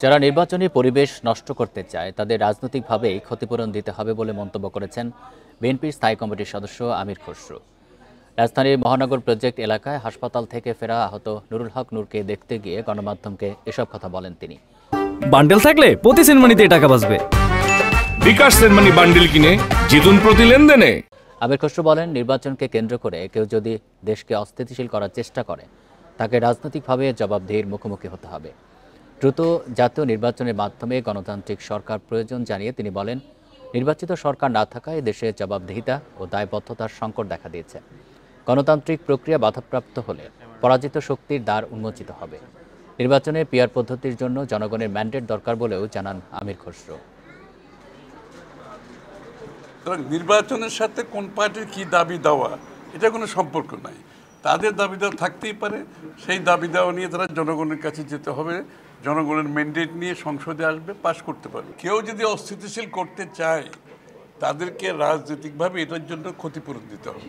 যারা নির্বাচনী পরিবেশ নষ্ট করতে চায় তাদের রাজনৈতিকভাবেই ক্ষতিপূরণ দিতে হবে বলে মন্তব্য করেছেন বিএনপির স্থায়ী কমিটির সদস্য আমির খসরু। রাজধানীর মহানগর প্রজেক্ট এলাকায় হাসপাতাল থেকে ফেরা আহত নুরুল হক নূরকে দেখতে গিয়ে গণমাধ্যমকে এসব কথা বলেন তিনি। বান্ডেল থাকলে প্রতি সেনমানিতে টাকা বাঁচবে। বিকাশ সেনমানি বান্ডেল কিনে জিতুন প্রতি লেনদেনে। আমির খসরু বলেন, নির্বাচনকে কেন্দ্র করে কেউ যদি দেশকে অস্থিতিশীল করার চেষ্টা করে তাকে রাজনৈতিকভাবে জবাবদিহির মুখোমুখি হতে হবে। দ্রুত জাতীয় নির্বাচনের মাধ্যমে গণতান্ত্রিক সরকার প্রয়োজন জানিয়ে তিনি বলেন, নির্বাচিত সরকার না থাকায় দেশে জবাবদিহিতা ও দায়বদ্ধতার সংকট দেখা দিয়েছে। গণতান্ত্রিক প্রক্রিয়া বাধাপ্রাপ্ত হলে পরাজিত শক্তির দ্বার উন্মোচিত হবে। নির্বাচনে পিআর পদ্ধতির জন্য জনগণের ম্যান্ডেট দরকার বলেও জানান আমির খসরু। নির্বাচনের সাথে কোন পার্টির কি দাবি দেওয়া এটা কোনো সম্পর্ক নাই। তাদের দাবি দেওয়া থাকতেই পারে, সেই দাবি দেওয়া নিয়ে তারা জনগণের কাছে যেতে হবে, জনগণের ম্যান্ডেট নিয়ে সংসদে আসবে, পাশ করতে পারবে। কেউ যদি অস্থিতিশীল করতে চায় তাদেরকে রাজনৈতিকভাবে এটার জন্য ক্ষতিপূরণ দিতে হবে।